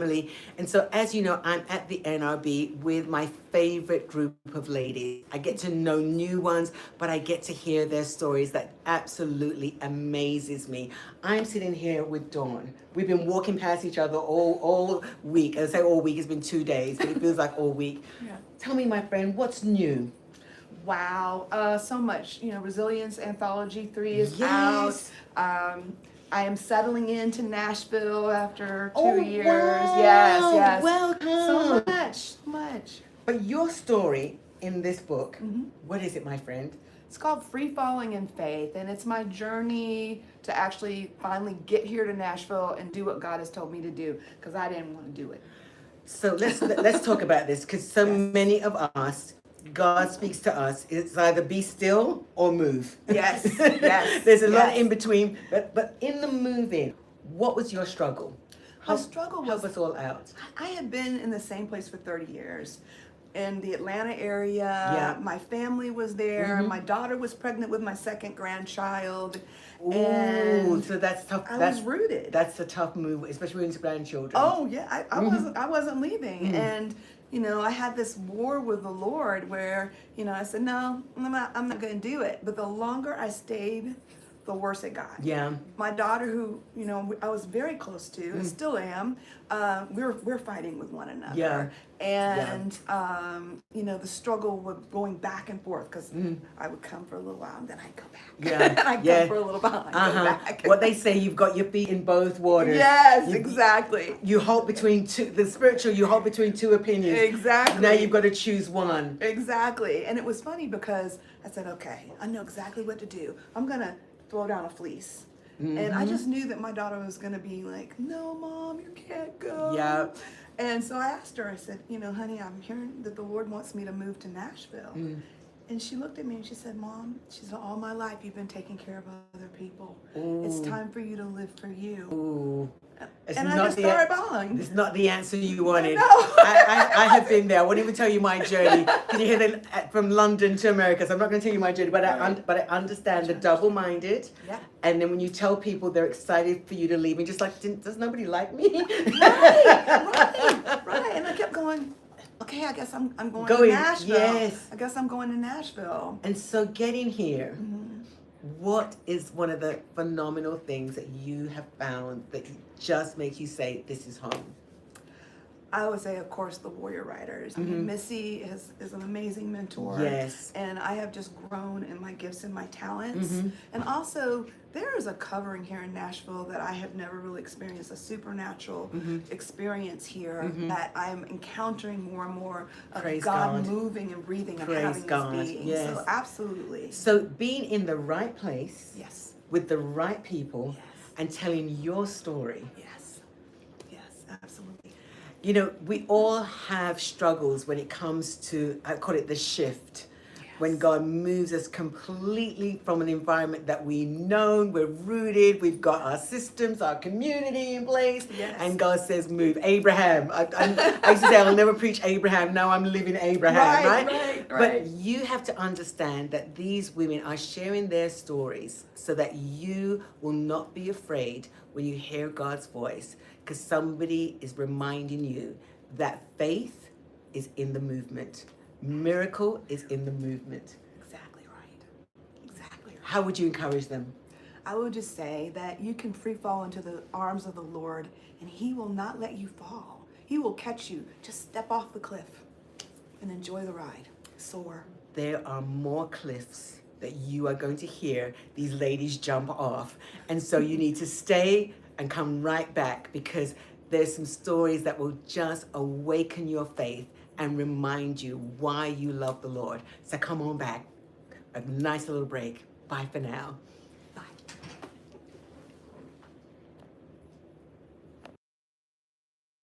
And so, as you know, I'm at the NRB with my favorite group of ladies. I get to know new ones, but I get to hear their stories. That absolutely amazes me. I'm sitting here with Dawn. We've been walking past each other all week. I say all week, it's been 2 days, but it feels like all week. Yeah. Tell me, my friend, what's new? Wow, so much. Resilience Anthology 3 is Yes. out. I am settling into Nashville after 2 Oh, years. wow. Yes, yes. Welcome. So much. But your story in this book, Mm-hmm. what is it, my friend? It's called Free Falling in Faith, and it's my journey to actually finally get here to Nashville and do what God has told me to do, because I didn't want to do it. So let's talk about this, because so Yes. many of us, God speaks to us. It's either be still or move. Yes, yes, There's a lot yes. in between, but in the moving, what was your struggle? My struggle help was us all out. I had been in the same place for 30 years. In the Atlanta area, Yeah. my family was there. Mhm. My daughter was pregnant with my second grandchild, Ooh, and so that's tough. I that's was rooted. That's a tough move, especially when it's grandchildren. Oh yeah, I Mhm. I wasn't leaving, Mhm. and I had this war with the Lord where I said no, I'm not going to do it. But the longer I stayed, the worse it got. Yeah. My daughter, who I was very close to, and still am, we're fighting with one another. Yeah. And the struggle with going back and forth, because Mhm. I would come for a little while and then I'd go back. Yeah. And I'd Yeah. come for a little while and go back. What they say, you've got your feet in both waters. Yes, You- exactly. You hold between two, the spiritual, you hold between two opinions. Exactly. Now you've got to choose one. Exactly. And it was funny because I said, okay, I know exactly what to do. I'm going to throw down a fleece. And I just knew that my daughter was going to be like, no, Mom, you can't go. Yeah. And so I asked her, I said, honey, I'm hearing that the Lord wants me to move to Nashville. And she looked at me and she said, Mom, she said, all my life you've been taking care of other people. It's Ooh. time for you to live for you. Ooh. It's And I not just the- started bawling. It's not the answer you wanted. No. I have been there. I won't even tell you my journey. Because you hear from London to America, so I'm not going to tell you my journey. But I understand the double-minded. Yeah. And then when you tell people they're excited for you to leave, and just like, does nobody like me? Right. And I kept going, okay, I guess I'm going to Nashville. Yes. I guess I'm going to Nashville. And so getting here, what is one of the phenomenal things that you have found that just makes you say, this is home? I would say, of course, the Warrior Riders. I mean, Missy is an amazing mentor. Yes. And I have just grown in my gifts and my talents. And also, there is a covering here in Nashville that I have never really experienced, a supernatural experience here that I'm encountering more and more of Praise God God. moving and breathing and Praise having God. His being. Yes. So absolutely. So being in the right place, Yes. with the right people, Yes. and telling your story. Yes. Yes, absolutely. You know, we all have struggles when it comes to, I call it the shift. When God moves us completely from an environment that we know, we're rooted, we've got our systems, our community in place, Yes. and God says, move. Abraham. I used to say, I'll never preach Abraham. Now I'm living Abraham, right? But you have to understand that these women are sharing their stories so that you will not be afraid when you hear God's voice, because somebody is reminding you that faith is in the movement. Miracle is in the movement. Exactly right. Exactly right. How would you encourage them? I would just say that you can free fall into the arms of the Lord, and He will not let you fall. He will catch you. Just step off the cliff and enjoy the ride. Soar. There are more cliffs that you are going to hear these ladies jump off. And so you need to stay and come right back, because there's some stories that will just awaken your faith and remind you why you love the Lord. So come on back. A nice little break. Bye for now.